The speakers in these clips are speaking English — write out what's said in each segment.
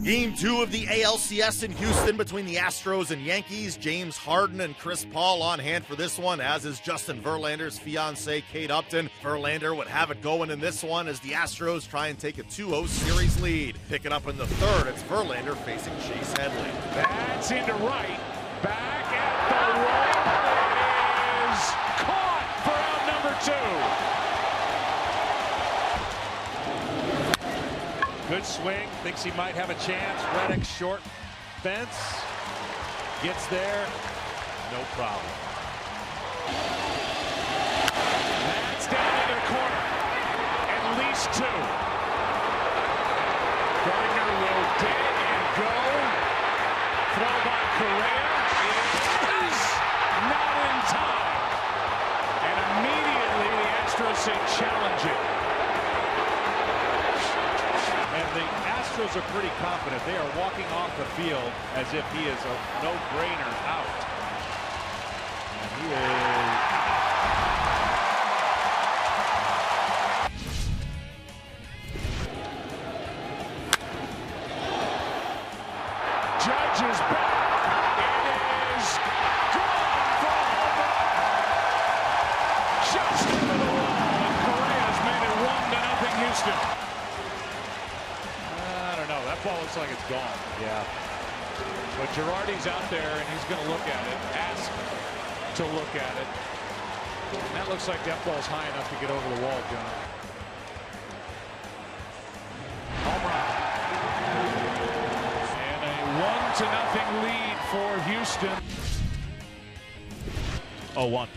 Game 2 of the ALCS in Houston between the Astros and Yankees. James Harden and Chris Paul on hand for this one, as is Justin Verlander's fiancée, Kate Upton. Verlander would have it going in this one as the Astros try and take a 2-0 series lead. Picking up in the third, it's Verlander facing Chase Headley. That's into right. Back at the wall. It is caught for out number 2. Good swing, thinks he might have a chance. Reddick short fence, gets there, no problem. That's down into the corner, at least 2. Gardner will dig and go. Throw by Correa, it is not in time. And immediately the Astros say challenge it. And the Astros are pretty confident. They are walking off the field as if he is a no-brainer out. And he is... Judge is back. It is gone for home run. Just into the wall. And Correa's made it 1-0 Houston. That ball looks like it's gone. Yeah. But Girardi's out there, and he's going to look at it, ask to look at it. And that looks like that ball's high enough to get over the wall, John. Home run. And a 1-0 lead for Houston. 0-1.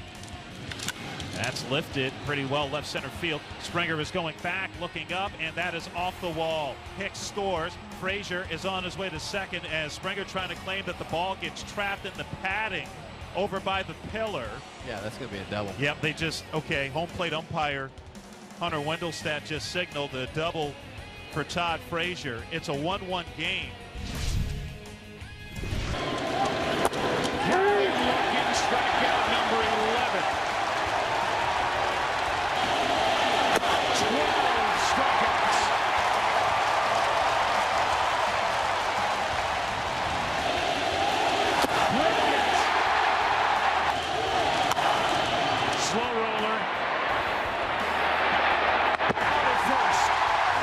That's lifted pretty well left center field. Springer is going back, looking up, and that is off the wall. Hicks scores. Frazier is on his way to second as Springer trying to claim that the ball gets trapped in the padding over by the pillar. Yeah, that's going to be a double. Yep, they just, okay, home plate umpire Hunter Wendelstedt just signaled a double for Todd Frazier. It's a 1-1 game. Good-looking strikeout number 11. 12 strikeouts. Brilliant. Slow roller. Out of first.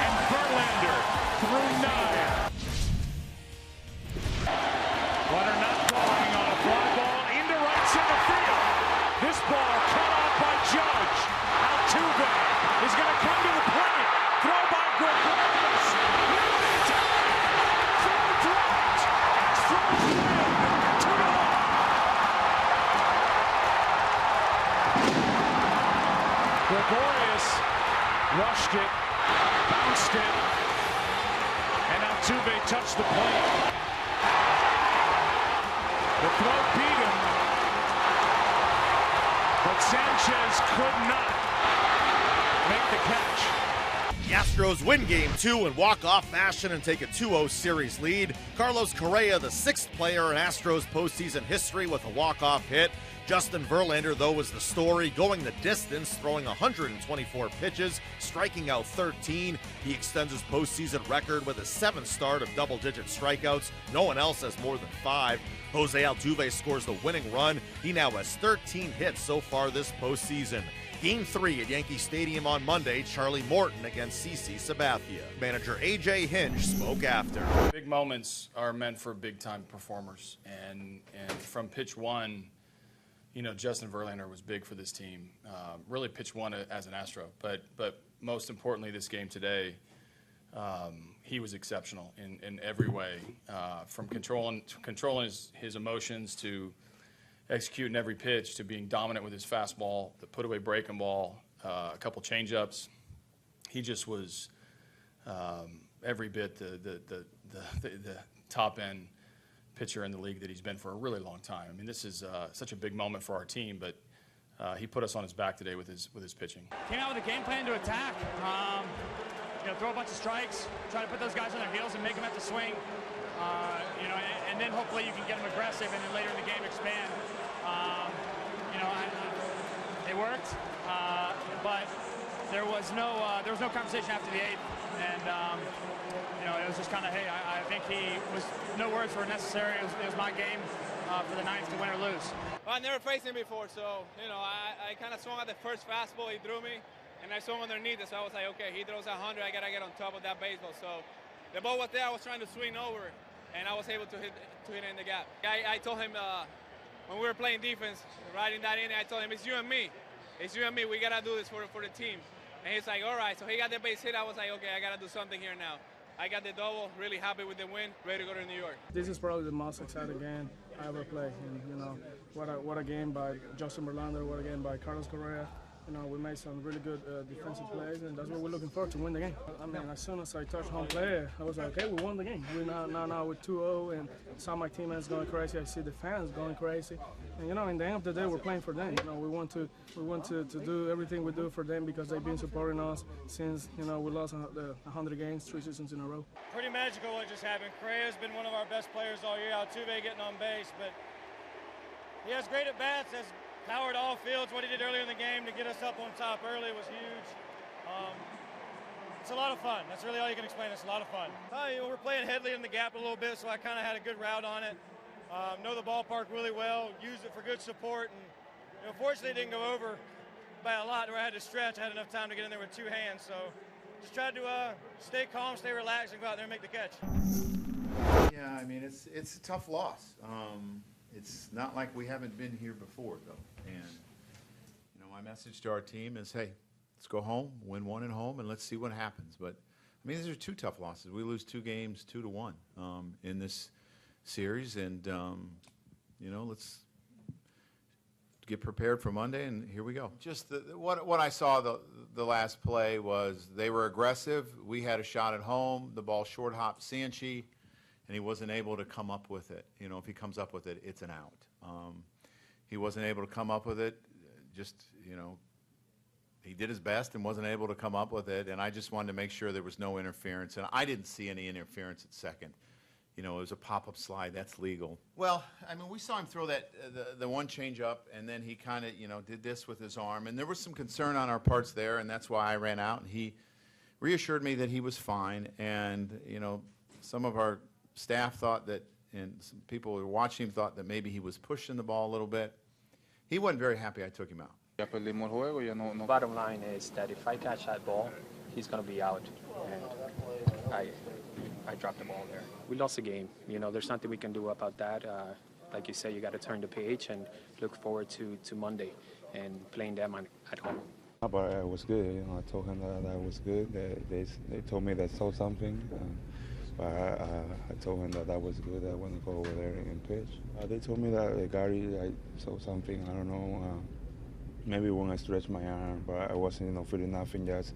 And Verlander through 9. Runner not going on a fly ball into right center field. This ball cut off by Judge. Altuve is going to come to the plate. Throw by Gregorius. Not in time. Throw dropped. Astros win 2-1. Gregorius rushed it, bounced it, and Altuve touched the plate. The throw beat him, but Sanchez could not make the catch. The Astros win Game 2 in walk-off fashion and take a 2-0 series lead. Carlos Correa, the 6th player in Astros postseason history with a walk-off hit. Justin Verlander, though, was the story, going the distance, throwing 124 pitches, striking out 13. He extends his postseason record with a 7th start of double-digit strikeouts. No one else has more than 5. Jose Altuve scores the winning run. He now has 13 hits so far this postseason. Game 3 at Yankee Stadium on Monday, Charlie Morton against CC Sabathia. Manager A.J. Hinch spoke after. Big moments are meant for big-time performers, and from pitch one, you know, Justin Verlander was big for this team. Really pitch one as an Astro, but most importantly, this game today, he was exceptional in every way, from controlling his emotions to executing every pitch to being dominant with his fastball, the put-away breaking ball, a couple change-ups. He just was every bit the top-end pitcher in the league that he's been for a really long time. I mean, this is such a big moment for our team, but he put us on his back today with his pitching. Came out with a game plan to attack. You know, throw a bunch of strikes, try to put those guys on their heels and make them have to swing. You know, and then hopefully you can get them aggressive and then later in the game expand. You know, it worked, but there was no conversation after the 8th, and you know, it was just kind of, hey, I think no words were necessary. It was my game for the ninth to win or lose. Well, I never faced him before, so, I kind of swung at the first fastball. He threw me, and I swung underneath it, so I was like, okay, he throws 100, I got to get on top of that baseball. So the ball was there, I was trying to swing over, and I was able to hit it in the gap. I told him when we were playing defense, right in that inning, I told him, it's you and me. It's you and me. We got to do this for the team. And he's like, all right. So he got the base hit. I was like, okay, I got to do something here now. I got the double, really happy with the win, ready to go to New York. This is probably the most exciting game I ever played. And, what a game by Justin Verlander, what a game by Carlos Correa. We made some really good defensive plays, and that's what we're looking for, to win the game. I mean, as soon as I touched home plate, I was like, okay, we won the game. We're now with 2-0, and saw my teammates going crazy. I see the fans going crazy. And, in the end of the day, we're playing for them. We want to do everything we do for them because they've been supporting us since, we lost 100 games, 3 seasons in a row. Pretty magical what just happened. Correa's been one of our best players all year. Altuve getting on base, but he has great at-bats, has power to all fields. What he did earlier in the game to get us up on top early was huge. It's a lot of fun. That's really all you can explain. It's a lot of fun. We're playing Headley in the gap a little bit, so I kind of had a good route on it. Know the ballpark really well, used it for good support, and fortunately it didn't go over by a lot where I had to stretch. I had enough time to get in there with 2 hands, so just tried to stay calm, stay relaxed, and go out there and make the catch. Yeah, I mean, it's a tough loss. It's not like we haven't been here before, though. And, my message to our team is, hey, let's go home, win 1 at home, and let's see what happens. But, I mean, these are 2 tough losses. We lose 2 games 2-1 in this series. And, let's get prepared for Monday, and here we go. Just what I saw the last play was they were aggressive. We had a shot at home. The ball short hopped Sanchi, and he wasn't able to come up with it. If he comes up with it, it's an out. He wasn't able to come up with it. He did his best and wasn't able to come up with it, and I just wanted to make sure there was no interference, and I didn't see any interference at second. It was a pop-up slide. That's legal. Well, I mean, we saw him throw that the one change up, and then he kind of, did this with his arm, and there was some concern on our parts there, and that's why I ran out, and he reassured me that he was fine, and, some of our staff thought that, and some people who were watching him thought that maybe he was pushing the ball a little bit. He wasn't very happy I took him out. Bottom line is that if I catch that ball, he's going to be out, and I dropped the ball there. We lost the game. There's nothing we can do about that. Like you said, you got to turn the page and look forward to Monday and playing them at home. But it was good. I told him that was good. They told me they saw something. But I told him that was good. I want to go over there and pitch. They told me that Gary, I saw something. I don't know. Maybe when I stretched my arm, but I wasn't, feeling nothing, just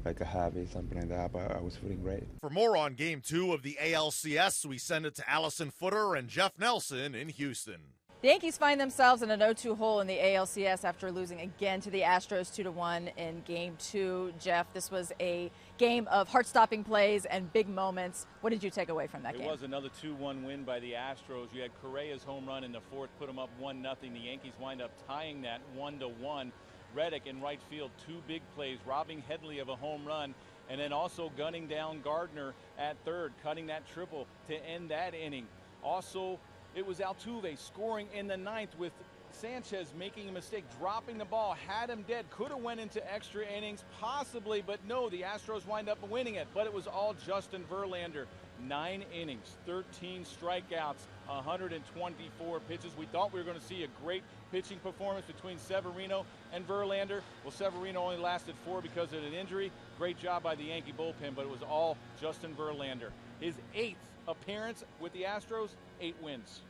like a habit, something like that. But I was feeling great. For more on Game 2 of the ALCS, we send it to Allison Footer and Jeff Nelson in Houston. The Yankees find themselves in an 0-2 hole in the ALCS after losing again to the Astros 2-1 in Game 2. Jeff, this was a game of heart-stopping plays and big moments. What did you take away from that game? It was another 2-1 win by the Astros. You had Correa's home run in the 4th, put them up 1-0. The Yankees wind up tying that 1-1. Reddick in right field, 2 big plays, robbing Headley of a home run, and then also gunning down Gardner at 3rd, cutting that triple to end that inning. Also, it was Altuve scoring in the 9th with Sanchez making a mistake, dropping the ball, had him dead, could have went into extra innings, possibly, but no, the Astros wind up winning it. But it was all Justin Verlander. 9 innings, 13 strikeouts, 124 pitches. We thought we were going to see a great pitching performance between Severino and Verlander. Well, Severino only lasted 4 because of an injury. Great job by the Yankee bullpen, but it was all Justin Verlander. His 8th appearance with the Astros, 8 wins.